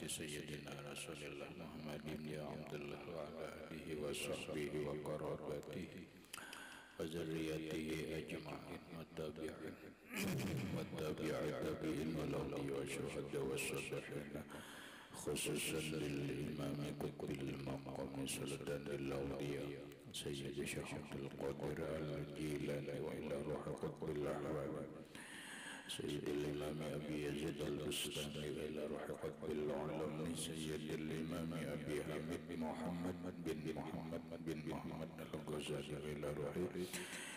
سيدنا رسول الله محمد بن عبد الله وعلى آله وصحبه وقرابته وذريته أجمعين والتابعين والأولياء والشهداء والصالحين خصوصا للإمام قطب المقام سلطان الأولياء سيد الشيخ عبد القادر الجيلاني وإلى روح قطب الأحوال سيد الإمام أبي يزيد البستاني وإلى روح قطب العلم سيد الإمام أبي حميد محمد بن محمد الغزالي وإلى روح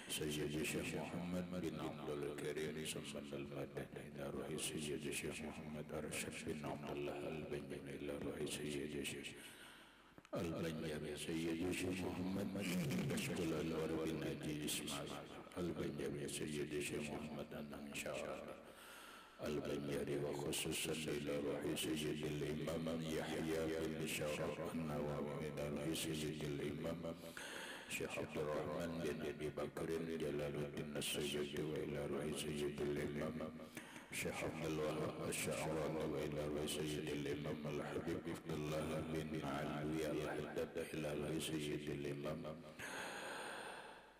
سيد الشيخ محمد بن عبد الكريم صمد المدني إلى روح سيد الشيخ محمد أرشد بن عبد الله البنجمي إلى روح سيد الشيخ البنجمي سيد الشيخ محمد بشكل الأنوار بن ناجي إسماعيل البنجمي سيد الشيخ محمد النمشار البنجري وخصوصا إلى روح سيد الإمام يحيى بن شرف النووي إلى روح سيد الإمام شيخ عبد الرحمن بن أبي بكر جلال الدين السيد وإلى روح سيد الإمام شيخ عبد الوهاب الشعراني وإلى روح سيد الإمام الحبيب عبد الله بن علوي الحداد إلى روح سيد الإمام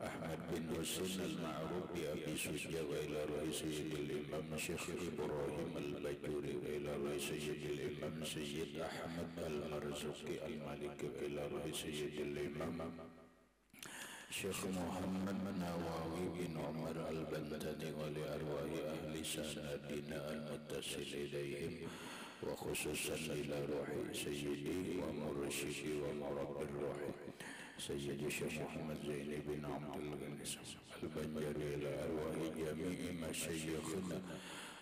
أحمد بن حسين المعروف بأبي سجى وإلى روح سيد الإمام شيخ إبراهيم البجوري وإلى روح سيد الإمام سيد أحمد المرزوقي المالكي وإلى روح سيد الإمام شيخ محمد نواوي بن عمر البنتني ولأرواح أهل سندنا المتصل إليهم وخصوصا إلى روح سيدي ومرشدي ومربي الروح سيد الشيخ محمد زين بن عبد الغني البنجري إلى أرواح جميع مشايخنا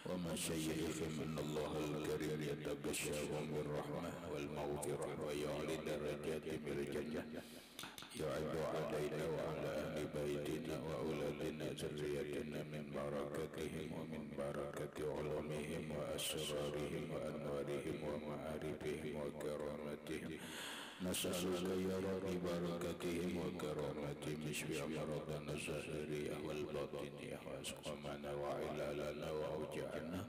ومشايخ من الله الكريم يتغشاهم بالرحمة والمغفرة ويعلي درجاتهم بالجنة يعد علينا وعلى أهل بيتنا وأولادنا ذريتنا من بركاتهم ومن بركة علومهم وأسرارهم وأنوارهم ومعارفهم وكرامتهم نسألك يا رب بركاتهم وكرامتهم اشف أمراضنا الظاهرية والباطنية وأسقامنا وعلالنا وأوجاعنا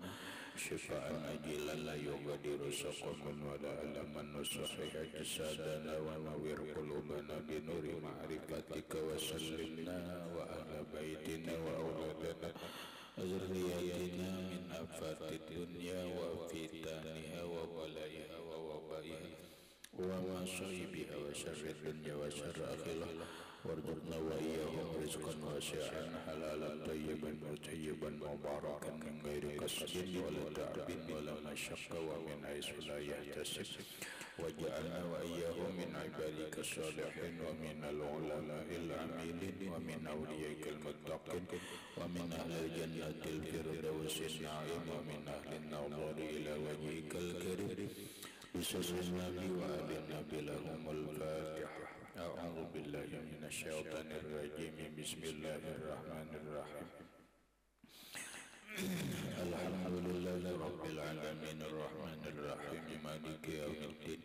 شفاء عاجلا لا يغادر سقما ولا ألما وصحح أجسادنا ونور قلوبنا بنور معرفتك وسلمنا وأهل بيتنا وأولادنا وذرياتنا من آفات الدنيا وفتنها وبلائها ووبائها ومصائبها وشر الدنيا وشر الآخرة وارزقنا وإياهم رزقا واسعا حلالا طيبا مطيبا مباركا من غير قصد ولا تعب ولا مشقة ومن حيث لا يحتسب واجعلنا وإياهم من عبادك الصالحين ومن العلماء العاملين ومن أوليائك المتقين ومن أهل الجنة الفردوس النعيم ومن أهل النظر إلى وجهك الكريم بسر النبي وآل النبي لهم الفاتحة. أعوذ بالله من الشيطان الرجيم. بسم الله الرحمن الرحيم. الحمد لله رب العالمين الرحمن الرحيم مالك يوم الدين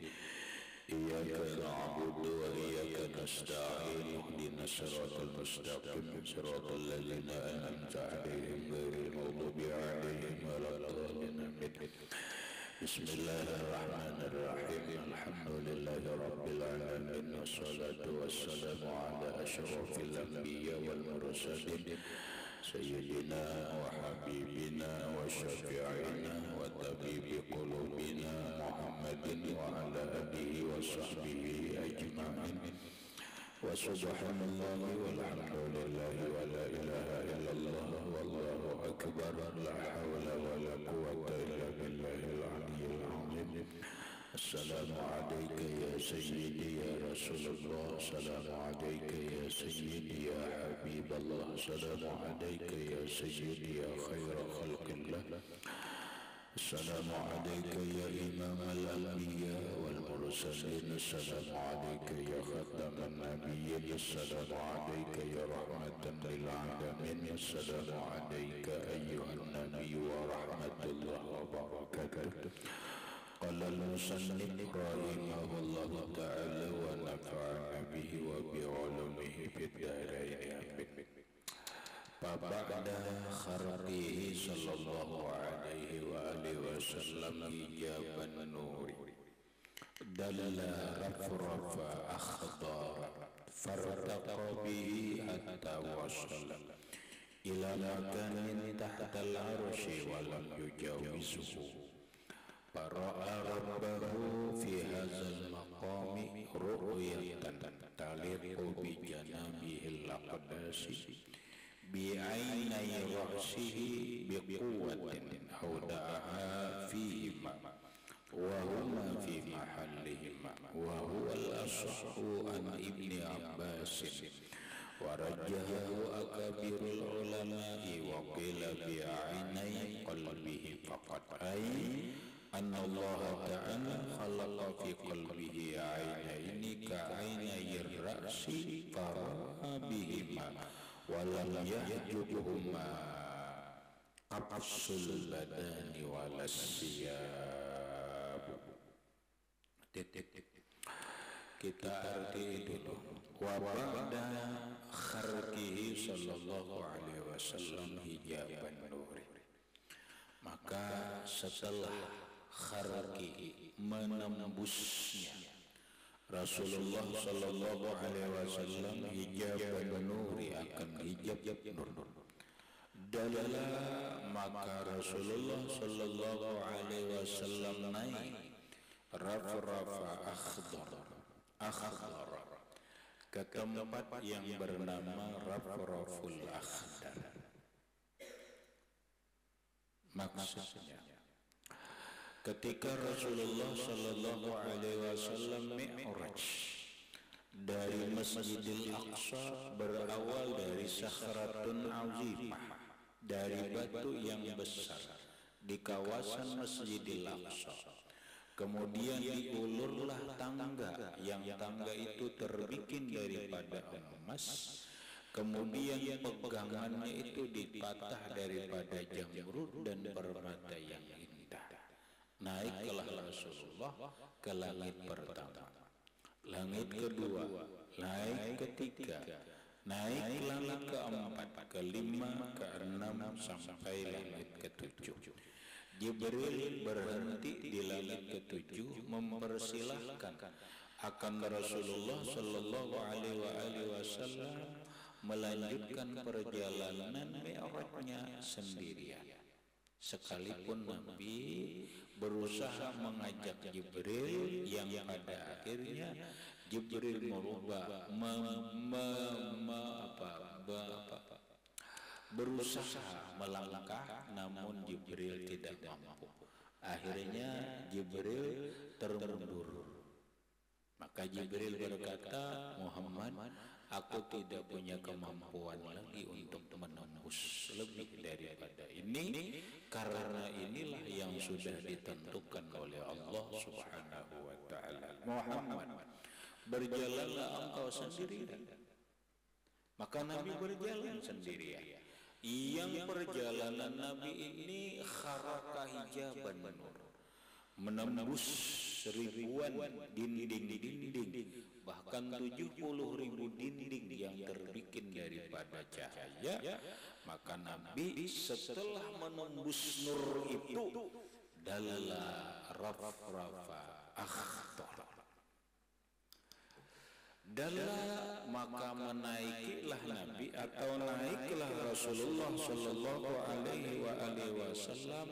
إياك نعبد وإياك نستعين اهدنا الصراط المستقيم صراط الذين أنعمت عليهم غير المغضوب عليهم ولا الضالين. بسم الله الرحمن الرحيم. الحمد لله رب العالمين والصلاة والسلام على أشرف الأنبياء والمرسلين سيدنا وحبيبنا وشفيعنا وطبيب قلوبنا محمد وعلى آله وصحبه أجمعين. وسبحان الله والحمد لله ولا إله إلا الله والله أكبر لا حول ولا قوة إلا بالله العلي العظيم. السلام عليك يا سيدي يا رسول الله. السلام عليك يا سيدي يا حبيب الله. السلام عليك يا سيدي يا خير خلق الله. السلام عليك يا إمام الأنبياء والمرسلين. السلام عليك يا ختم النبيين. السلام عليك يا رحمة للعالمين. السلام عليك أيها النبي ورحمة الله وبركاته. قال المصنف رحمه الله تعالى ونفعنا به وبعلومه في الدارين آمين. Ba'da kharqihi sallallahu alaihi wa alihi wasallam hijaban nuri dalla rafrafa akhdar fartaqa bihi hatta wasala ila makanin tahta al-arshi wa lam yujawizhu fara'a rabbahu fi hadzal maqami ru'yatan taliqu bi janabihi al-aqdasi bi'ainai ra'sihi biquwwatin awda'aha fihima wa huma fi mahallihima wa huwa al-asahhu an ibni Abbasin wa rajahu akabirul ulama'i wa qila bi'ainai qalbihi faqat ay anna Allah ta'ala khalaqa fi qalbihi ainaini ka'ainai ra'si fara'a bihima walam yahjubuhuma absul badani walasiyab. Kita arti dulu. Wa ba'da kharqihi sallallahu alaihi wasallam hijaban nuri. Maka setelah kharqihi menembusnya Rasulullah sallallahu alaihi wasallam hijab nuri akan hijab nur. Dalla maka Rasulullah sallallahu alaihi wasallam naik rafrafa akhdar ke tempat yang bernama Rafraful Akhdar. Maksudnya ketika Rasulullah sallallahu alaihi wasallam mi'raj dari Masjidil Aqsa berawal dari Sakhratun Azimah, dari batu yang besar di kawasan Masjidil Aqsa. Kemudian diulurlah tangga, yang tangga itu terbikin daripada emas. Kemudian pegangannya itu dipatah daripada jamrud dan permata yang indah. Naiklah Rasulullah ke langit pertama, langit kedua, naik ketiga, naik langit keempat, kelima, keenam, sampai langit ketujuh. Jibril berhenti di langit ketujuh mempersilahkan akan Rasulullah sallallahu alaihi wasallam melanjutkan perjalanan mi'rajnya sendirian. Sekalipun Nabi berusaha mengajak Jibril, yang pada akhirnya Jibril merubah berusaha melangkah, namun Jibril tidak mampu. Akhirnya Jibril termundur. Maka Jibril berkata, Muhammad, aku tidak punya kemampuan lagi untuk menembus lebih daripada ini, karena inilah yang sudah ditentukan oleh Allah Subhanahu wa ta'ala. Muhammad, berjalanlah engkau sendirian. Maka Nabi berjalan sendirian. Yang perjalanan Nabi ini kharaka hijaban nur, menembus ribuan dinding, bahkan 70.000 dinding yang terbikin daripada cahaya. Maka Nabi setelah menembus nur itu dalla rafrafa akhdar, dalla maka menaikilah Nabi atau naiklah Rasulullah sallallahu alaihi wasallam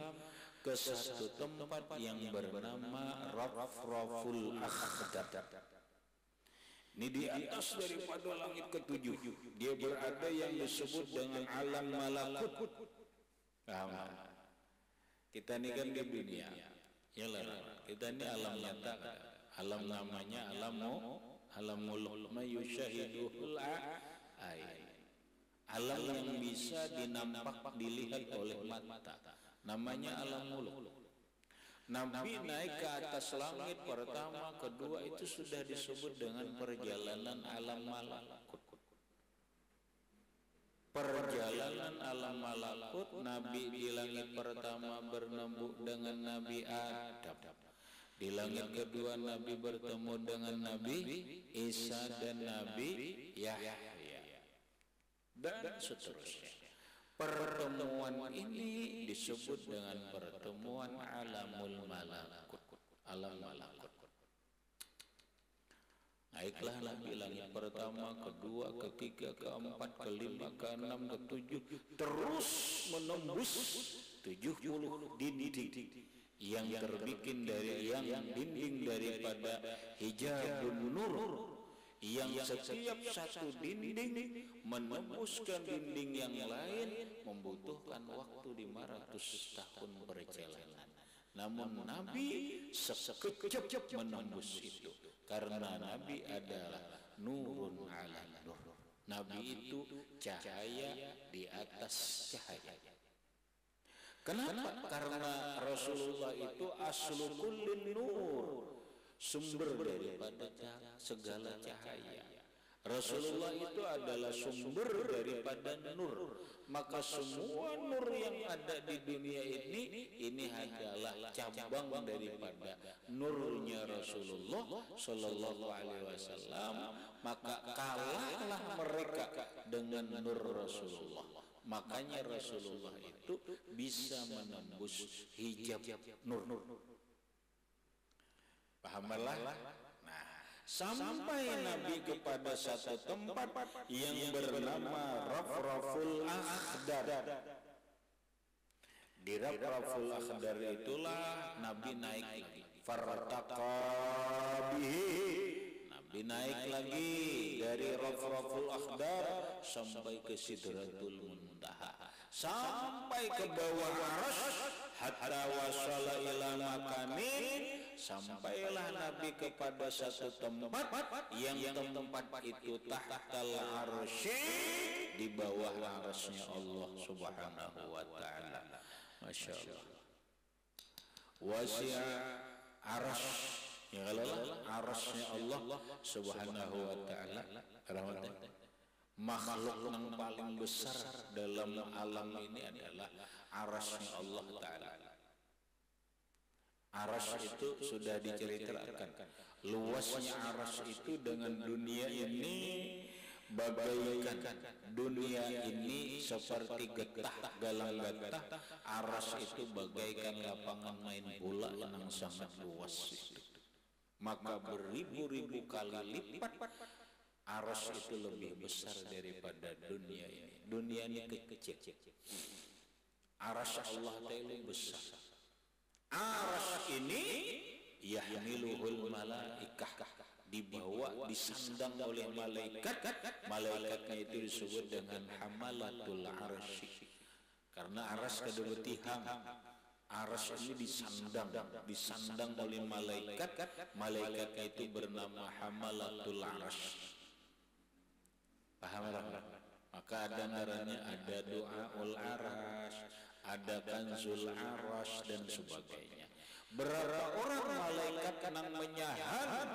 ke satu tempat yang bernama Rafraful Akhdar. Ini di atas daripada langit ketujuh. Dia berada yang disebut dengan alam malakut. Kita ini kan di dunia, ya lah. Kita ini alam nyata, alam namanya alamul mayusyahiduhul alam yang bisa dinampak dilihat oleh mata, namanya alam muluk. Nabi naik ke atas langit pertama, kedua itu sudah disebut dengan perjalanan alam malakut. Perjalanan alam malakut, Nabi di langit pertama bertemu dengan Nabi Adam. Di langit kedua Nabi bertemu dengan Nabi Isa dan Nabi Yahya, dan seterusnya. Pertemuan ini disebut dengan pertemuan alamul malakut, alam malakut. Naiklah Nabi langit pertama, kedua, ketiga, keempat, kelima, keenam, ketujuh, terus menembus 70 dinding yang terbikin dari yang dinding daripada hijabun nur, yang setiap satu dinding menembuskan dinding yang lain membutuhkan waktu 500 tahun perjalanan. Namun Nabi sekejap menembus itu, karena Nabi adalah nurun ala nur. Nabi itu cahaya di atas cahaya. Kenapa? Karena Rasulullah itu aslu kullin nur, sumber daripada segala cahaya. Rasulullah itu adalah sumber daripada nur. Maka semua nur yang ada di dunia ini adalah cabang daripada nurnya Rasulullah Sallallahu Alaihi Wasallam. Maka kalahlah mereka dengan nur Rasulullah. Makanya Rasulullah itu bisa menembus hijab nur. Pahamlah? Nah, sampai Nabi kepada satu tempat yang bernama Rafraful Akhdar. Di Rafraful Akhdar itulah Nabi naik lagi. Fartaqabihi. Nabi naik lagi dari Rafraful Akhdar sampai ke Sidratul Muntaha, sampai ke bawah Arsy, hatta wasala ila makamin. Sampailah Nabi kepada satu tempat yang tempat itu tahtal arsy, di bawah arsy-Nya Allah Subhanahu wa taala. Masya Allah. Wasi'a arsy, ya kalau arsy-Nya Allah Subhanahu wa taala, makhluk yang paling besar dalam alam ini adalah arsy-Nya Allah taala. Arsy itu sudah diceritakan, luasnya arsy itu dengan dunia ini bagaikan dunia ini seperti getah galang getah. Arsy itu bagaikan lapangan main bola yang sangat luas itu. Maka beribu-ribu kali lipat arsy itu lebih besar daripada dunia ini. Dunia ini kecil. Arsy Allah Ta'ala besar. Arsy ini yahmiluhul malaikah, dibawa, disandang oleh malaikat. Malaikatnya itu disebut dengan hamalatul arsy, karena arsy kedua tihang. Arsy ini disandang oleh malaikat. Malaikatnya itu bernama hamalatul arsy. Paham? Maka ada naranya, ada doaul arsy, ada kanzul arsy dan sebagainya. Berapa orang malaikat yang menyahan,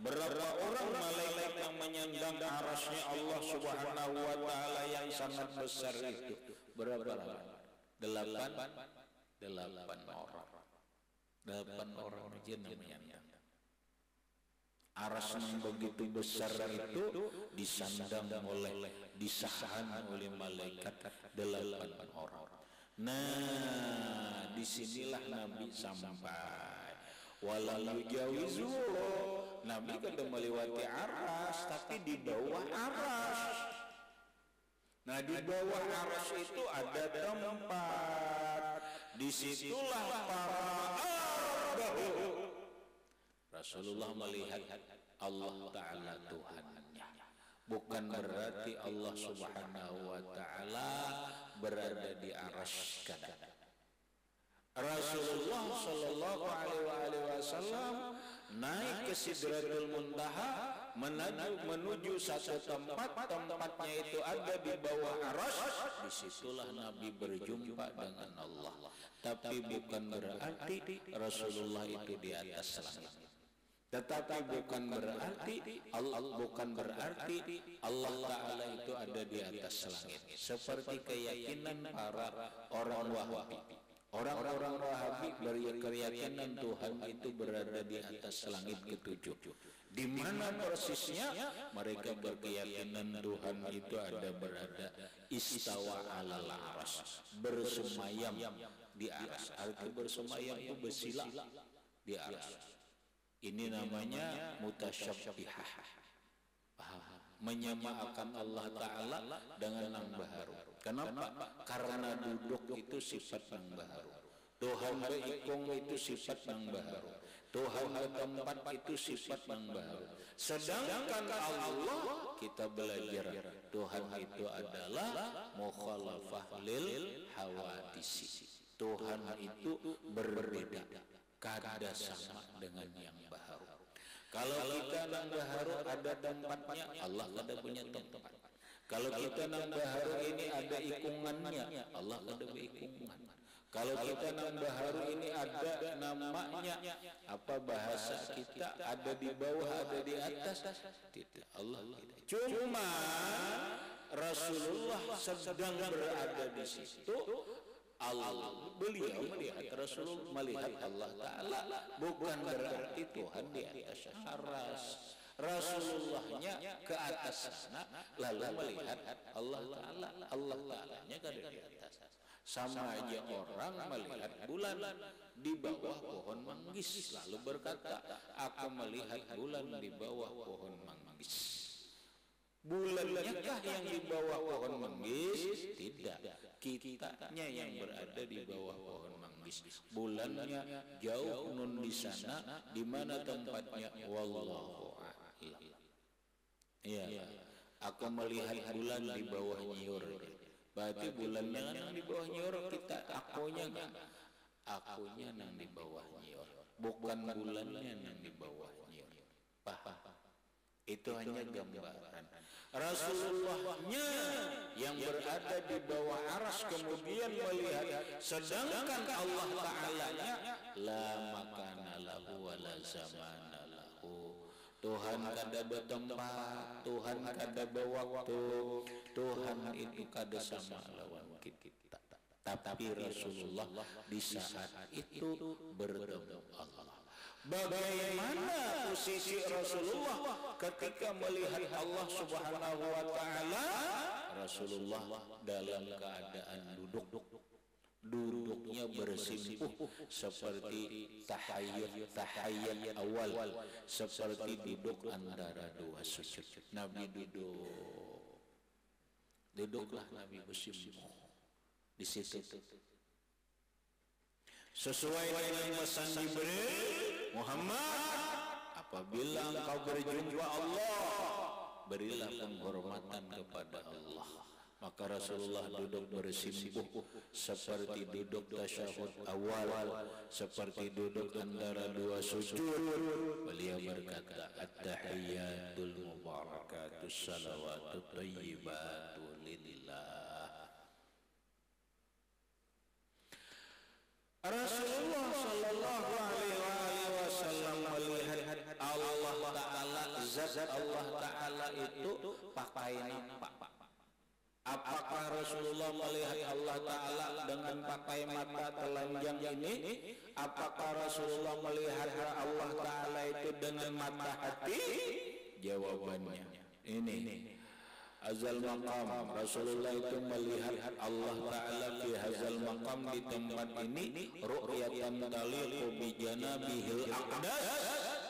berapa orang malaikat yang menyandang arsy-Nya Allah Subhanahu wa taala yang sangat besar itu? Berapa orang? 8 orang. 8 orang jin yang menyandang. Arsy yang begitu besar itu disandang disahan oleh malaikat 8 orang. Nah, disinilah Nabi sampai. Walau jawizu, Nabi kada melewati arsy, tapi di bawah arsy. Nah, di bawah arsy itu ada tempat. Disitulah para arbahu. Rasulullah melihat Allah Ta'ala Tuhannya. Bukan berarti Allah Subhanahu wa taala berada di arsy kada. Rasulullah sallallahu alaihi wasallam naik ke Sidratul Muntaha, menuju satu tempatnya itu ada di bawah arsy. Disitulah Nabi berjumpa dengan Allah. Tapi bukan berarti Rasulullah itu di atas langit. Tetapi bukan berarti Allah Ta'ala itu ada di atas langit, seperti keyakinan para orang Wahabi. Orang-orang Wahabi berkeyakinan Tuhan itu berada di atas langit ketujuh. Di mana persisnya? Mereka berkeyakinan Tuhan itu berada istawa alal aras, bersemayam di aras. Arti bersemayam itu bersila di aras. Ini namanya mutasyabihah, menyamakan Allah Ta'ala dengan nang baharu. Kenapa? Karena duduk itu sifat nang baharu. Tuhan beikung itu sifat nang baharu. Tuhan bertempat itu sifat nang baharu. Sedangkan Allah, kita belajar Tuhan itu adalah mukhalafah lil hawadisi. Tuhan itu berbeda, kada sama dengan yang baharu. Kalau kita nang baharu ada tempatnya, Allah ada punya tempat. Kalau kita nang baharu ini ada ikungannya, Allah ada ikungan. Kalau kita nang baharu ini ada namanya, apa bahasa kita, ada di bawah, ada di atas, tidak, Allah tidak. Cuma Rasulullah sedang berada di situ. Allah, beliau melihat, Rasul melihat Allah Ta'ala, bukan berarti Tuhan di atas aras. Rasulullahnya ke atas sana, lalu melihat Allah Ta'ala, Allah Ta'alanya ke di atas. Sama aja orang melihat bulan di bawah pohon manggis, lalu berkata, aku melihat bulan di bawah pohon manggis. Bulannya kah yang di bawah pohon manggis? Tidak, kitanya yang berada di bawah pohon manggis. Bulannya jauh nun di sana, di mana tempatnya? Wallahu a'lam. Iya, aku melihat bulan di bawah nyiur. Berarti bulannya yang di bawah nyiur, kita akunya kan? Akunya yang di bawah nyiur, bukan bulannya yang di bawah nyiur. Paham? Itu hanya gambaran. Rasulullahnya yang berada di bawah aras kemudian melihat, sedangkan Allah Ta'alanya la makana lahu wa la zamana lahu. Tuhan kada bertempat, Tuhan kada berwaktu, Tuhan itu kada sama lawan kita. Tapi Rasulullah di saat itu bertemu Allah. Bagaimana posisi Rasulullah ketika melihat Allah Subhanahu wa Ta'ala? Rasulullah dalam keadaan duduknya bersimpuh seperti tahayyat awal, seperti duduk antara dua sujud. Nabi duduklah Nabi bersimpuh di situ. Sesuai dengan pesan Jibril, Muhammad, apabila engkau berjumpa Allah, berilah penghormatan kepada Allah. Maka Rasulullah duduk bersimpuh seperti duduk tasyahud awal, seperti duduk antara dua sujud. Beliau berkata, at-tahiyyatul mubarakatus salawatut thayyibatu lillah. Rasulullah sallallahu alaihi wasallam melihat Allah Ta'ala, zat Allah Ta'ala itu pakai nampak. Apakah Rasulullah melihat Allah Ta'ala dengan pakai mata telanjang ini? Apakah Rasulullah melihat Allah Ta'ala itu dengan mata hati? Jawabannya ini. Azal maqam, Rasulullah itu melihat Allah Ta'ala fi hazal maqam, di tempat ini, ru'yatan taliqu bi janabihil aqdas,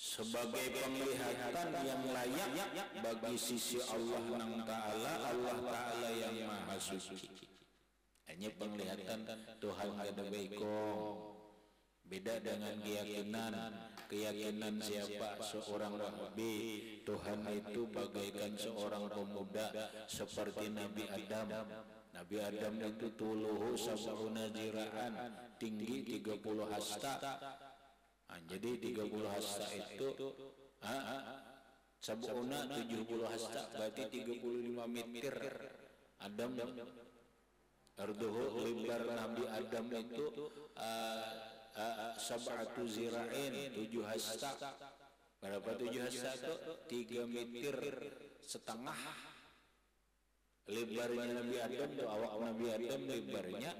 sebagai penglihatan yang layak bagi sisi Allah Ta'ala, Allah Ta'ala yang maha suci. Hanya penglihatan Tuhan ada baikong. Beda dengan keyakinan siapa? Seorang Wahabi, Tuhan itu bagaikan seorang pemuda seperti Nabi Adam. Nabi Adam itu tuluhu sab'una zira'an, tinggi 30 hasta. Jadi 30 hasta itu sab'una 70 hasta, berarti 35 meter. Adam arduhu, lebar Nabi Adam itu sab'atu zira'in, 7 hasta. Berapa 7 hasta itu? 3,5 meter. lebarnya Nabi Adam tuh awak Nabi Adam lebarnya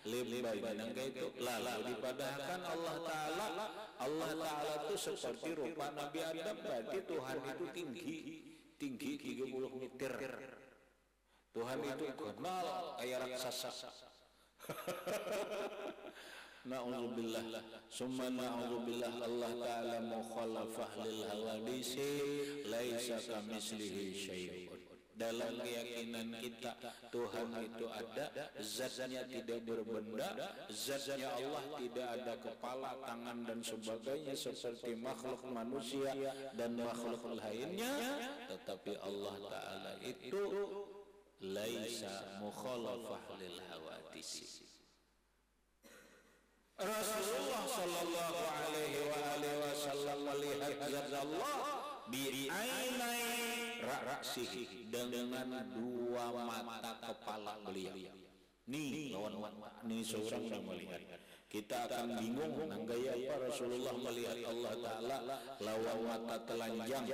nangka itu lalu dipadahkan Allah Ta'ala tuh seperti rupa Nabi Adam, berarti Tuhan itu tinggi 30 meter. Tuhan itu kenal kayak raksasa. Na'udzubillah summa na'udzubillah. Allah Ta'ala mukhalafah lil hawadisi laisa kamitslihi syai'un. Dalam keyakinan kita Tuhan itu ada, zatnya tidak berbenda, zatnya Allah tidak ada kepala, tangan dan sebagainya seperti makhluk manusia dan makhluk lainnya, tetapi Allah Ta'ala itu laisa mukhalafah lil hawadisi. Rasulullah sallallahu alaihi wasallam melihat zat Allah bi'ainai ra'sihi, dengan dua mata kepala beliau. Nih lawan ini seorang yang melihat. Kita akan bingung gaya apa Rasulullah melihat Allah Ta'ala lawan mata telanjang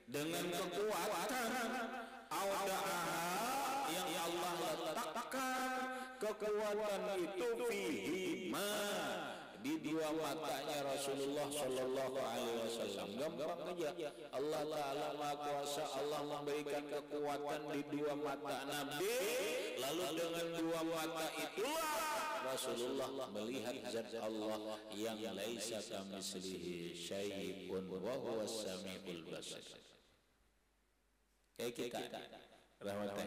dengan kekuatan yang Allah letakkan. Kekuatan itu fihi ma, di dua matanya Rasulullah sallallahu alaihi wasallam. Gampang aja. Allah Ta'ala Maha Kuasa, Allah memberikan kekuatan di dua mata Nabi, lalu dengan dua mata itulah Rasulullah melihat zat Allah yang laisa kamitslihi syai'un wa huwas samiul basir. Kayak kita rahmatnya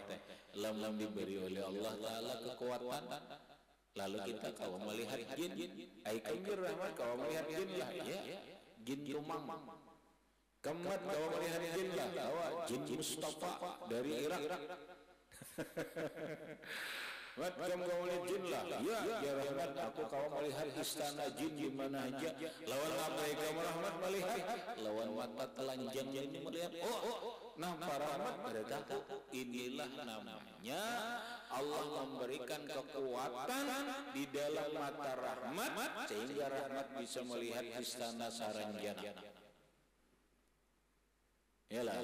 lam diberi oleh Allah Ta'ala kekuatan, lalu kita kalau melihat jin, aikamir rahmat kalau melihat jin lah ya, jin tumang kemat kalau melihat jin lah, jin Mustafa dari Irak. Mat kamu melihat jin lah, ya rahmat aku kalau melihat istana jin di mana aja. Lawan apa kamu rahmat melihat? Lawan mata telanjang ini melihat. Nah para rahmat pada tahu inilah namanya Allah memberikan kekuatan di dalam mata rahmat sehingga rahmat bisa melihat istana Saranjana. Yalah,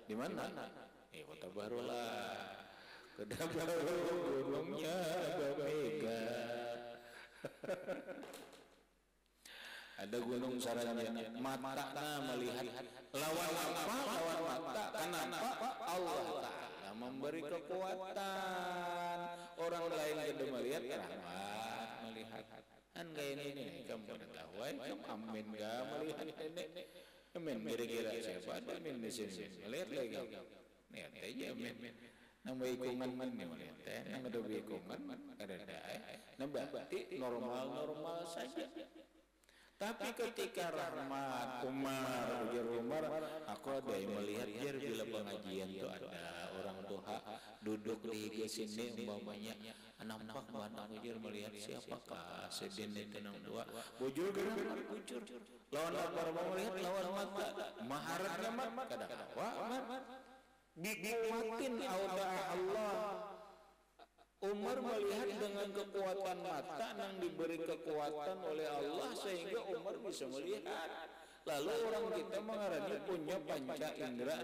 di mana? Kota Baru lah. Kota Baru gunungnya ada mega. Ada gunung Saranjana, matanya melihat. Lawan apa? Lawan mata. Kenapa? Allah Ta'ala memberi kekuatan. Orang lain tidak melihat, rahmat melihat. Kan kayak ini, kamu pada tahu, kamu amin gak melihat ini. Amin, kira-kira siapa ada amin di sini? Melihat lagi. Lihat aja amin. Nambah ikungan ini melihat. Nambah ada ikungan, ada. Nambah normal saja. Tapi ketika rahmat Umar, aku ada yang melihat jer bila pengajian itu ada orang tua duduk di sini umpamanya nampak mana ujar melihat siapakah sedin itu dua bujur bujur lawan apa melihat lawan mata maharatnya mat kadang-kadang dikuatin auda Allah. Umar melihat dengan kekuatan mata yang diberi kekuatan oleh Allah sehingga Umar bisa melihat. Lalu orang kita mengarahnya punya panca indera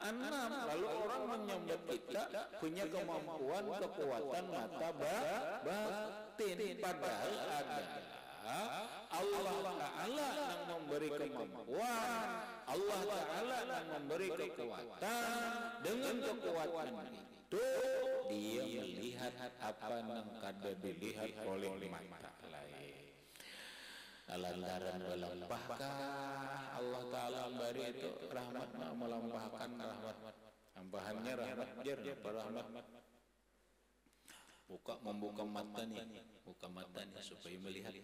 enam. Lalu orang menyambut kita punya kemampuan kekuatan mata batin. Padahal adalah Allah Ta'ala yang memberi kemampuan, Allah Ta'ala yang memberi kekuatan. Dengan kekuatan itu dia melihat apa yang kada dilihat oleh mata lain. Lantaran melampahkan Allah Ta'ala memberi itu rahmat, melampahkan rahmat. Ampahannya rahmat jer, rahmat. Membuka matanya, supaya melihat.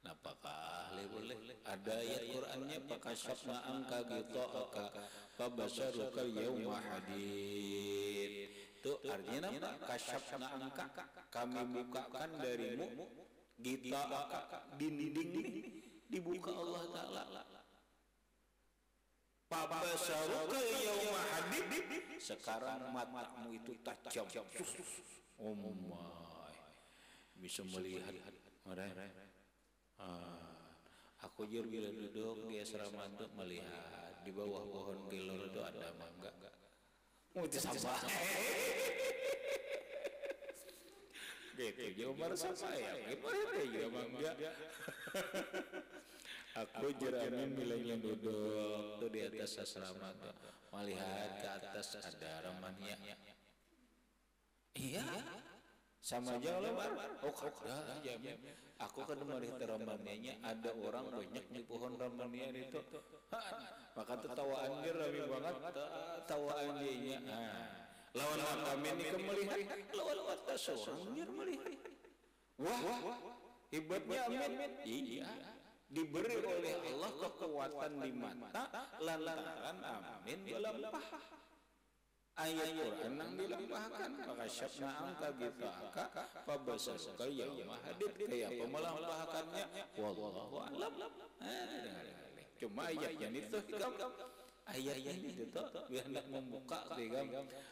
Apakah boleh? Ada ayat Qur'annya pakasafna angka ghita'aka fabasaruka yauma hadid. Itu artinya apa? Kasyafna angka, kami bukakan darimu ghita'aka, dinding dibuka Allah Ta'ala. Fabasaruka yauma hadid. Sekarang matamu itu tajam. Bisa melihat. Aku jujur bila duduk di asrama untuk melihat di bawah pohon kelor itu ada mangga. Itu sama. Gitu, Umar sama ya. Gimana ya mangga? Aku jeramin bilangnya duduk tuh di atas asrama tuh, melihat ke atas ada ramannya. Iya, sama aja lebar. Oh, ada jamin. Aku kan melihat ramannya ada orang banyak di pohon ramannya itu. Maka tertawaan dia rame banget, tawaan dia. Lawan kami ini melihat, lawan atas orang dia melihat. Wah, hebatnya amin. Iya. Diberi oleh Allah kekuatan di mata lantaran amin dilampah. Ayat Quran yang dilampahkan maka syabna angka bitaka fabasaruka yauma hadid kayak pemelampahkannya wallahu alam. Cuma ayatnya itu ayatnya itu biar hendak membuka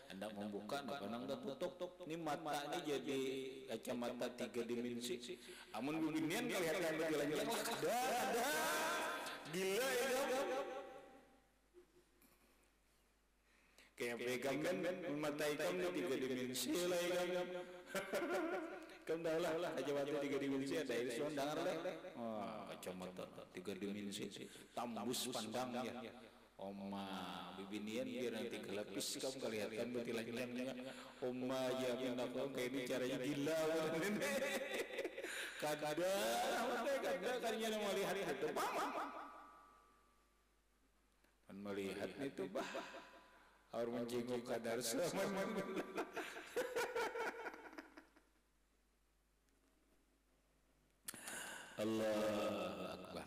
hendak membuka nang tutup ini mata ini jadi kacamata 3 dimensi. Amun beginian kelihatan berjalan-jalan ada gila ya kayak pegang kan mata ikan 3 dimensi lah ikan kan dah lah kacamata 3 dimensi ada itu sondangan lah kacamata 3 dimensi tembus pandangnya. Oma bibinian biar nanti kelapis kamu kelihatan betilannya. Oma ya pindah kau kayak ini caranya gila. Kadang karnya melihat itu melihat itu harus menjenguk kadar sama. Allah Akbar.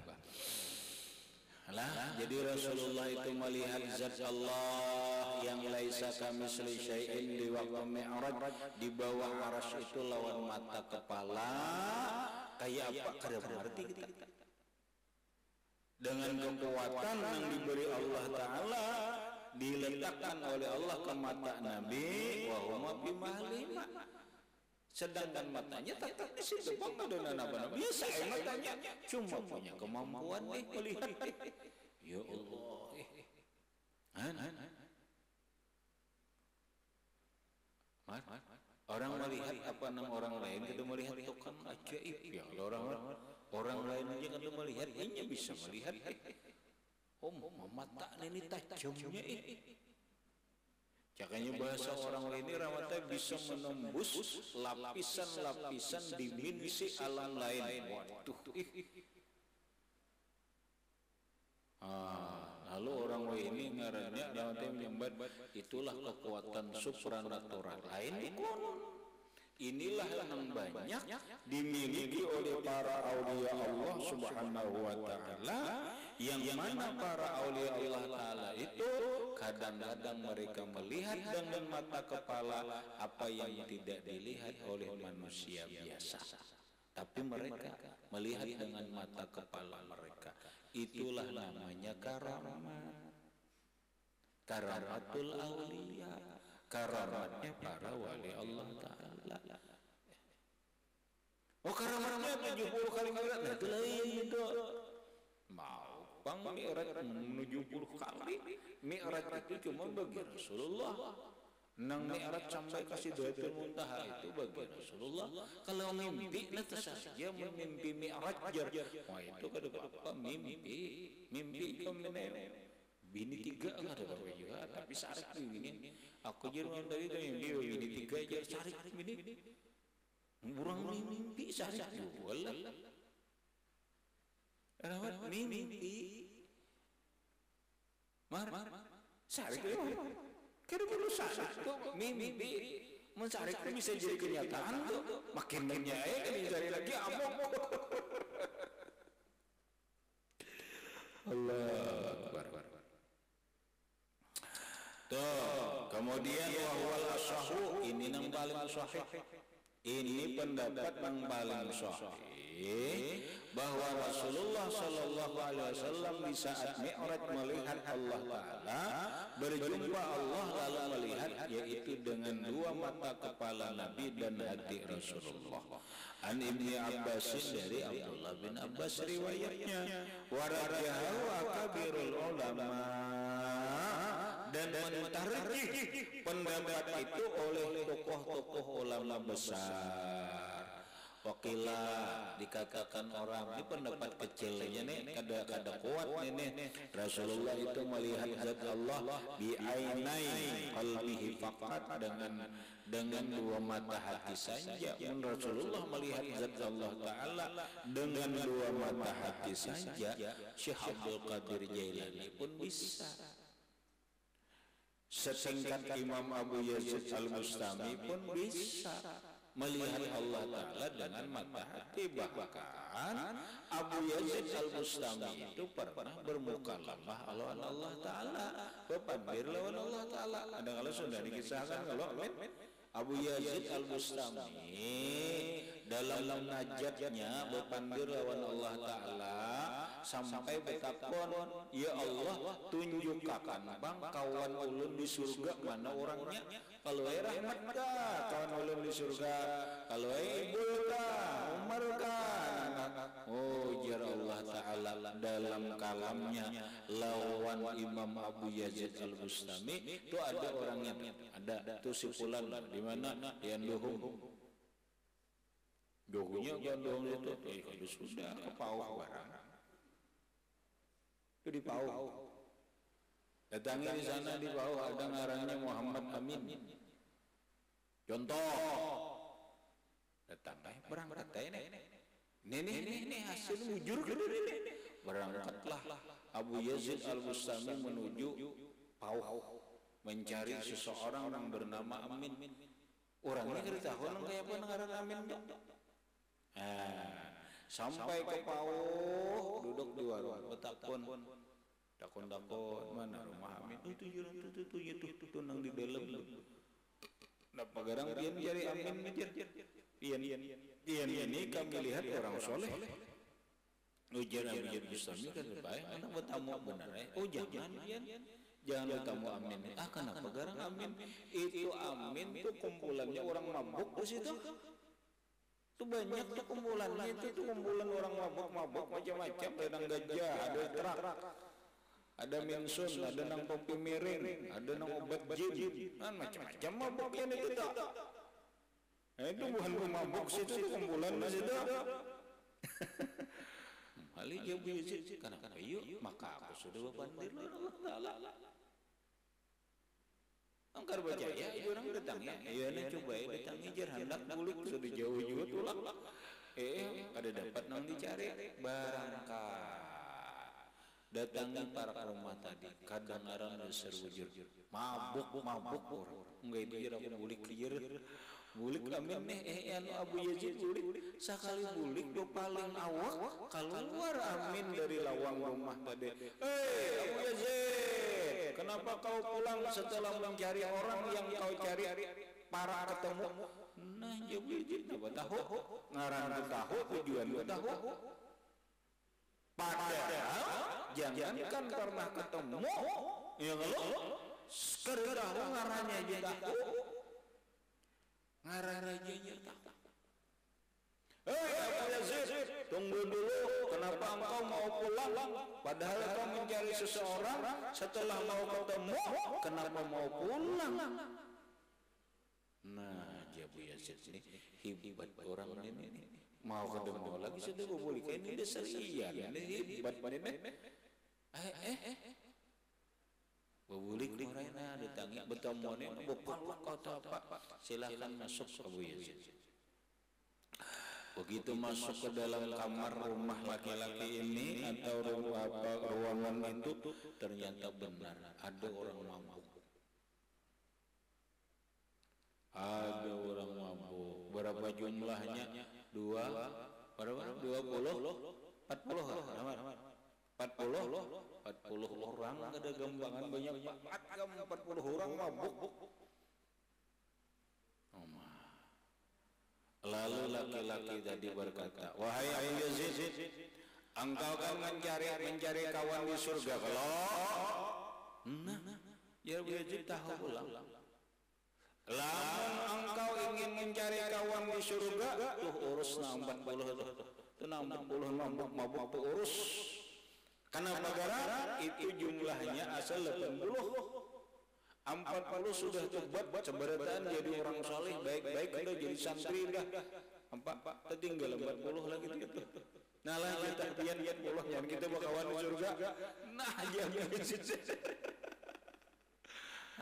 Lah, jadi Rasulullah itu melihat zat Allah yang laisa kamitsli syai'in di waktu Mi'raj di bawah arasy itu lawan mata kepala kayak apa kada mengerti kita. Dengan kekuatan yang diberi Allah Ta'ala diletakkan oleh Allah ke mata Nabi wa huma bimahlima. Sedangkan matanya tetap di situ bang ada apa biasa matanya cuma punya kemampuan nih melihat. Ya Allah. Orang melihat apa nama orang lain kita melihat itu kan ajaib ya orang lain aja kan melihat hanya bisa melihat. Mata ini tajamnya Jakanya bahasa orang lain ini ramatnya bisa menembus lapisan-lapisan dimensi alam lain. Waduh. Lalu orang lain ini ngarannya ramatnya menyambat itulah kekuatan supranatural lain. Inilah yang banyak dimiliki oleh para aulia Allah Subhanahu wa Ta'ala, yang mana para aulia Allah Ta'ala itu kadang-kadang mereka melihat dengan mata kepala apa yang tidak dilihat oleh manusia biasa, tapi mereka melihat dengan mata kepala mereka. Itulah namanya karamatul aulia, karamatnya para wali Allah Ta'ala. Oh, karamatnya 70 kali berat, nah itu lain itu. Mau bang Mi'raj 70 kali. Mi'raj itu cuma bagi Rasulullah. Nang Mi'raj sampai ke Sidratul Muntaha itu bagi Rasulullah. Kalau mimpi nanti saja memimpi Mi'raj. Wah itu kada apa mimpi itu bini 3 enggak ada apa juga, tapi sarik begini. Aku jerman tadi dia bini 3 aja sarik begini. Burang mimpi sarik juga. Rawat mimpi. Mar sarik itu. Kada perlu sarik tuh mimpi. Mensarik itu bisa jadi kenyataan tuh. Makin banyak kan cari lagi amok. Allah Akbar. Tuh, kemudian wahwal asahu ini yang paling sahih. Ini pendapat yang paling sahih bahwa Rasulullah Shallallahu Alaihi Wasallam di saat Mi'raj melihat Allah Taala, berjumpa Allah lalu melihat, yaitu dengan 2 mata kepala Nabi dan hati Rasulullah. An Ibni Abbas dari Abdullah bin Abbas riwayatnya warajahu akabirul ulama dan mentarjih pendapat itu oleh tokoh-tokoh ulama besar. Wakila dikatakan orang ini pendapat kecilnya nih kada kuat nih Rasulullah itu melihat zat Allah bi ainai qalbihi faqat dengan dua mata hati saja. Rasulullah melihat zat Allah Ta'ala dengan dua mata hati saja. Syekh Abdul Qadir Jailani pun bisa. Setingkat Imam Abu Yazid Al-Bustami pun bisa melihat Allah Ta'ala dengan mata hati. Bahkan Abu Yazid Al-Bustami itu pernah bermukalamah lawan Allah Ta'ala, berpamer lawan Allah Ta'ala. Ada kalau sudah dikisahkan kalau Abu Yazid Al-Bustami dalam najatnya berpamer lawan Allah Ta'ala sampai bertakon, ya Allah tunjukkan bang kawan ulun di surga mana orangnya, kalau rahmat kah kawan ulun di surga, kalau ibu kah Umar kah. Oh jar Allah Ta'ala dalam kalamnya lawan Imam Abu Yazid Al-Bustami itu ada orangnya, ada tuh si fulan di mana yang dohunya gondong itu kalau sudah kepauh barang itu di Pau. Datangnya di sana di Pau ada ngarannya Muhammad Amin. Contoh, datang berangkat ini hasil wujur berangkatlah Abu Yazid Al-Bustami menuju Pau mencari seseorang yang bernama Amin. Orangnya kita tahu kayak apa ngaran Amin. Sampai ke Pau duduk di warung betakon mana rumah Amin itu nang di dalam napa garang pian jari Amin pian ini kami lihat orang soleh ujar Abu Yazid Bustami kan baik anak bertamu benar oh jangan bertamu Amin kenapa garang Amin itu Amin itu kumpulannya orang mabuk di situ. Itu banyak tuh kumpulannya itu kumpulan orang mabuk macam-macam, ada nang gajah, ada terak, ada minsun, ada nang topi miring, ada nang obat jin, macam-macam mabuk yang itu tak. Itu bukan mabuk situ itu kumpulan di situ. Ali dia bujit, kenapa yuk maka aku sudah berpandir Allah Ta'ala. Angkar berjaya, orang datangnya, ya nih coba datangnya jar hendak buluk sudah jauh juga tulak, ada dapat nang dicari barangkali datangi para rumah tadi, kadang orang dasar wujud, mabuk orang, enggak dia aku bulik Amin nih, Abu Yazid bulik, sekali bulik do paling awak, keluar Amin dari lawang rumah tadi, Abu Yazid, kenapa kau pulang setelah mencari orang yang kau cari para ketemu? Nah, Abu Yazid apa tahu? Ngaran tahu tujuan tahu. Padahal jangankan pernah ketemu, ya kalau sekedar ngarannya aja tahu. Ngarang rajanya tahu. Abu Yazid, tunggu dulu. Kenapa engkau mau pulang? Padahal kau mencari seseorang. Setelah mau ketemu, kenapa mau pulang? Nah, Abu Yazid ini hebat orang ini. Mau ketemu lagi sudah boleh. Ini dia serian. Ini hebat ini. Bulik orangnya datangnya bertemu nih bopalak atau apa silakan masuk Abu Yazid. Begitu masuk ke dalam kamar rumah laki-laki ini atau ruangan itu ternyata benar ada orang mabuk. Ada orang mabuk. Berapa jumlahnya? 20, 40 orang ada gambangan banyak banget 40 orang mabuk. Lalu laki-laki tadi berkata, wahai Abu Yazid, engkau kan mencari kawan di surga kalau ya Abu Yazid tahu pulang. Lamun engkau ingin mencari kawan di surga, tuh urus 40 tuh. Tuh 40 mabuk urus. Karena negara itu jumlahnya asal 80. 40 sudah tobat, seberatan jadi orang soleh, baik-baik udah jadi santri dah. Tinggal 40 lagi gitu. Nah lah kita pian 10 yang kita bawa kawan di surga. Nah jangan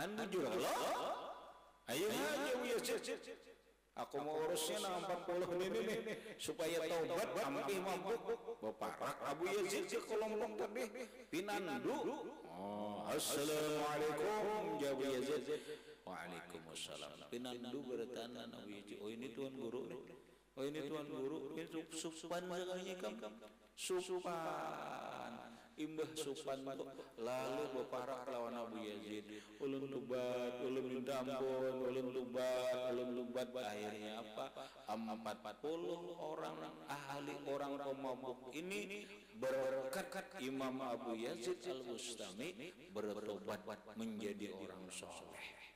anu juralo. Ayo aja ya aku mau urusnya 40 ini nih supaya taubat ampi mampu baparak Abu Yazid ke Kelompok tadi pinandu. Oh, assalamualaikum Abu Yazid. Waalaikumsalam. Pinandu bertanya Abu Yazid, oh ini tuan guru nih. Oh ini tuan guru, itu supan makanya kamu supan imbah supan lalu baparak lawan Abu Yazid ulun tubat ulun minta ampun ulun tubat akhirnya apa 40 orang ahli orang pemabuk ini berkat Imam Abu Yazid Al-Bustami bertobat menjadi orang soleh.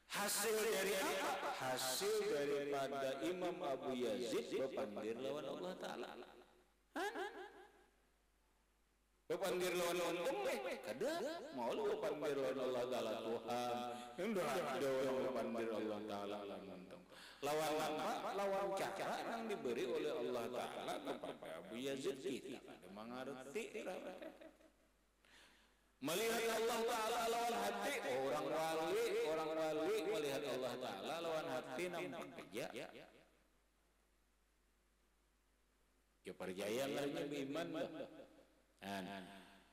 Hasil dari apa? Hasil daripada Imam Abu Yazid berpanggil lawan Allah Ta'ala. Berpanggil lawan untung kada mau lu berpanggil lawan Allah Ta'ala Tuhan. Hendak ada orang berpanggil Allah Ta'ala untung. Lawan apa? Lawan cara yang diberi oleh Allah Ta'ala kepada Abu Yazid kita. Ada mengerti melihat Allah Ta'ala lawan hati orang wali melihat Allah Ta'ala lawan hati nampak aja ya percaya lagi iman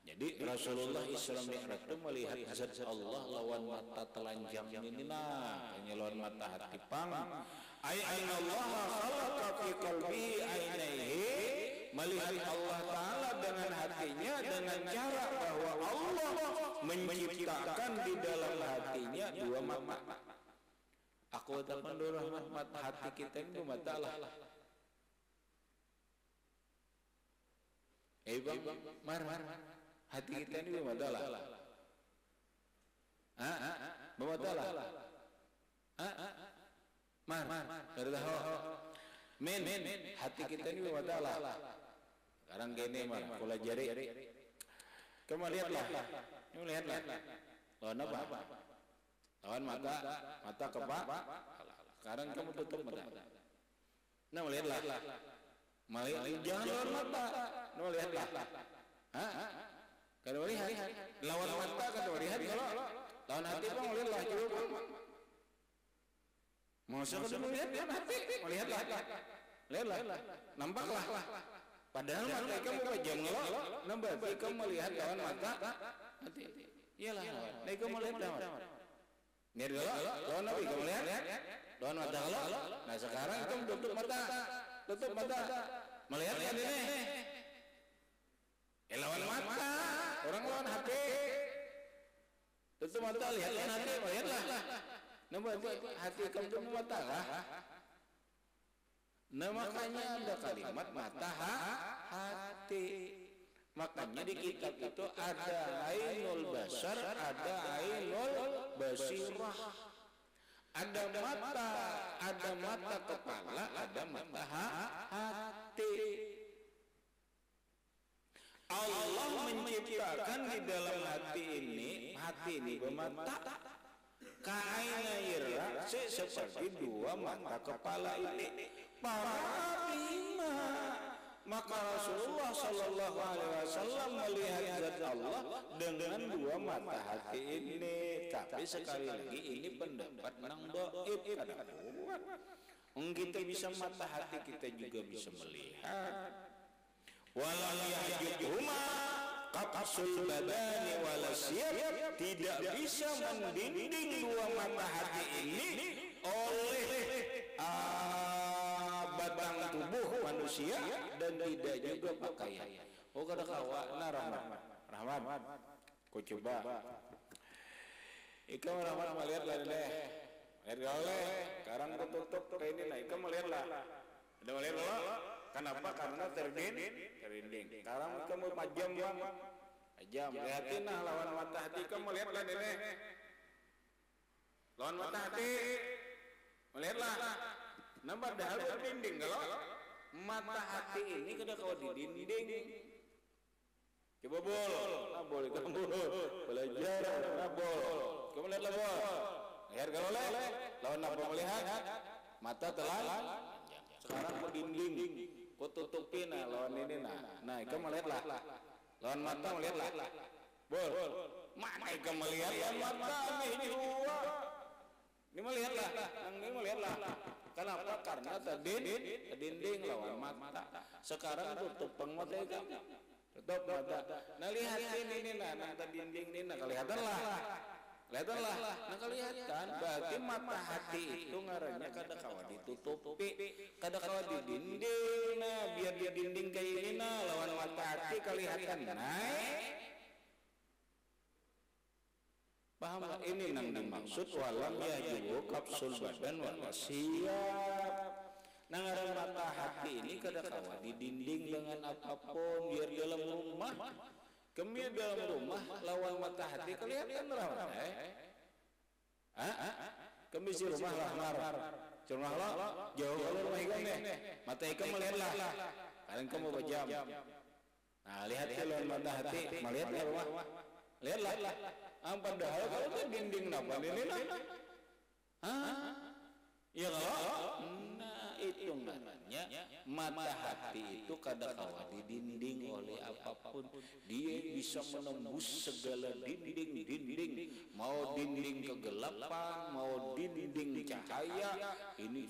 jadi Rasulullah Islam Mi'raj itu melihat zat Allah lawan mata telanjang ini hanya lawan mata hati pang aina Allah khalaqa fi qalbihi ainaihi melihat Allah Ta'ala dengan hatinya dengan cara bahwa Allah menciptakan di dalam hatinya dua mata. Aku telepon dulu mata hati kita ini mata lah. Bang, mar hati kita ini mata lah. Mata lah. Mar, dari tahu. Men, hati kita ini mata lah. Sekarang gini mah, kula jari. Kamu lihatlah. Lawan apa? Lawan mata kepak. Sekarang kamu tutup mata. Nah, lihatlah. Jangan lawan mata. Nah, lihatlah. Kalau lihat, lawan mata kalau lihat kalau lawan hati bang lihatlah coba. Masa kamu lihat hati? Lihatlah. Lihatlah. Nampaklah. Padahal mata kamu pejam ngelok, nambah kamu melihat lawan mata, hati, iyalah, nih kamu lihat lawan, nih lawan apa kamu lihat, lawan mata kalau, nah sekarang kamu tutup mata, melihat kan ini, lawan mata, orang lawan hati, tutup mata lihat hati, lihatlah, nambah hati kamu tutup mata lah. Nah makanya ada kalimat mata hati. Makanya di kitab itu ada ainul basar, ada ainul basirah. Ada mata kepala, ada mata hati. Allah menciptakan di dalam hati ini bermata. Kainnya ira seperti dua mata kepala ini para imam. Maka Rasulullah Sallallahu Alaihi Wasallam melihat zat Allah dengan dua mata hati ini. Tapi sekali lagi ini pendapat nang dhaif kada kuat. Kita bisa mata hati kita juga bisa melihat. Walam yahjudhuma qatsul badani walasiyab, tidak bisa mendinding dua mata hati ini oleh batang tubuh manusia dan tidak juga pakaian. Oh kada kawa na Rahmat ko coba ikaw Rahmat melihat lah deh lihat oleh sekarang tutup kayak ini nah ikaw melihat lah ada melihat lo kenapa karena terinding sekarang kamu pajam lihatin nah lawan mata hati kamu lihat lah deh lawan mata hati. Melihatlah. Nampak dahal dinding kalau mata hati ini kada kau di dinding. Coba bol kamu belajar bol. Kamu lihatlah bol. Lihat kalau lawan apa melihat mata telah sekarang ke dinding. Kau tutupin lawan ini nah kamu lihatlah. Lawan mata melihatlah. Bol. Mana kamu melihat lawan mata ini huwa. Ini melihatlah, ini melihatlah. Kenapa? Karena tadi dinding lawan mata. Sekarang tutup mata kamu. Tutup mata. Nah lihat ini nah dinding ini nah kelihatanlah. Lihatlah. Nah kelihatan bagi mata hati itu ngarannya kada kawa ditutupi, kada kawa di dinding. Nah biar dia dinding kayak ini nah lawan mata hati kelihatan naik. Paham tak? Ini yang dimaksud walam yahjubu kapsul badan wala siap. Nah ngaran mata hati ini kada kawa di dinding dengan apapun biar dalam rumah. Kemir dalam rumah lawan mata hati kelihatan rawan. Kemir si rumah lahmar. Rumah lo jauh kalau rumah ikan deh. Mata ikan melihatlah. Kalian kamu berjam. Nah lihat lawan mata hati melihatlah rumah. Lihatlah. Padahal kalau itu dinding napa ini nah. Ya kalau nah itu namanya mata hati itu kada kawa didinding oleh apapun. Dia bisa menembus segala dinding. Mau dinding kegelapan, mau dinding cahaya, ini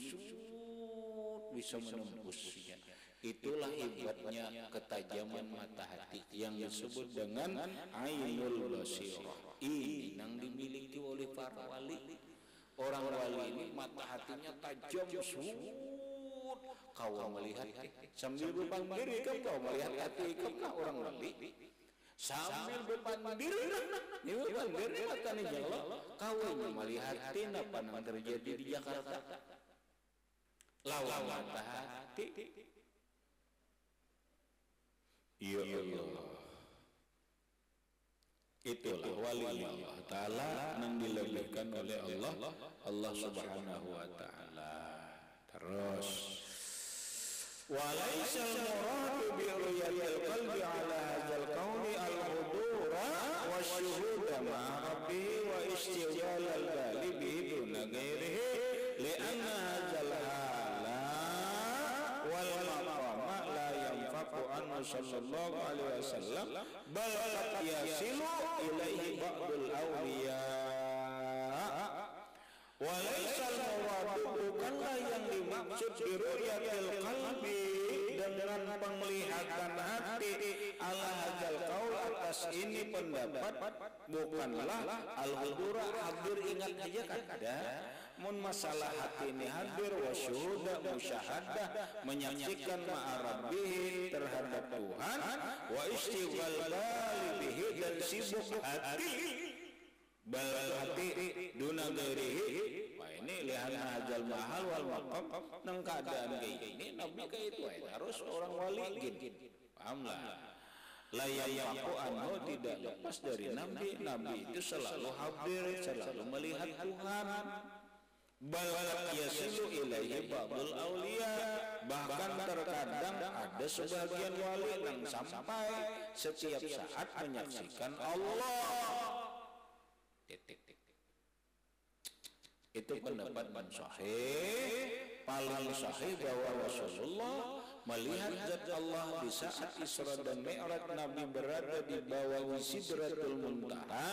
bisa menembusnya. Itulah hebatnya ketajaman mata hati yang disebut dengan ainul basirah. Ini yang dimiliki oleh para wali. Orang wali ini mata hatinya tajam sud. Kau melihat sambil berpandiri kau melihat hati kau orang wali. Sambil berpandiri mata ni jalo kau melihat apa yang terjadi di Jakarta. Lawan mata hati. Ya Allah. Itulah wali Allah Ta'ala yang dilebihkan oleh Allah Subhanahu wa Ta'ala. Terus walaisal muradu bi ru'yatil qalbi ala hadzal qawli al-hudura wa syuhuda ma rabbihi wa istighal al-bali bihi duna ghairihi li'anna hadzal hala wal maqama la yanfaqu anhu sallallahu alaihi wasallam bal qad yasilu ilaihi ba'dul awliya. Walaisal muradu bukanlah yang dimaksud bi ru'yatil qalbi dengan penglihatan hati ala hadzal qaul atas ini pendapat bukanlah al-hudura hadir ingat aja kada mun masalah hati ini hadir wa syuhuda musyahadah menyaksikan ma'arabihi terhadap Tuhan wa istighal bali bihi dan sibuk hati bal hati duna ghairihi. Wah ini lihat hadzal mahal wal maqam nang keadaan kayak gini nabi kayak itu harus orang wali gini. Pahamlah. La yayaku anhu tidak lepas dari nabi itu selalu hadir, selalu melihat Tuhan. Bal yasilu ilaihi ba'dul auliya, bahkan terkadang ada sebagian wali yang sampai setiap saat menyaksikan Allah. Itu pendapat man sahih, paling sahih bahwa Rasulullah melihat zat Allah di saat Isra dan Mi'raj. Nabi berada di bawah Sidratul Muntaha,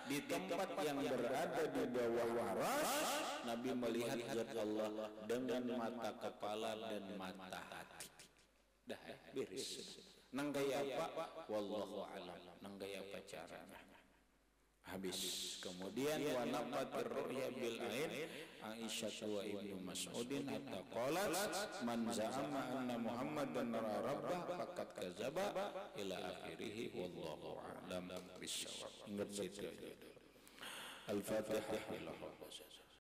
di tempat yang berada di bawah Waras. Nabi melihat zat Allah dengan mata kepala dan mata hati. Dah beres. Nang gaya apa? Wallahu a'lam. Nang gaya apa caranya? Habis. Kemudian wa naqatir ru'ya bil ain Aisyah wa Ibnu Mas'udin hatta qalat man za'ama anna Muhammadan rabbah faqad kadzaba ila akhirih wallahu a'lam bissawab. Ingat situ. Al-Fatihah.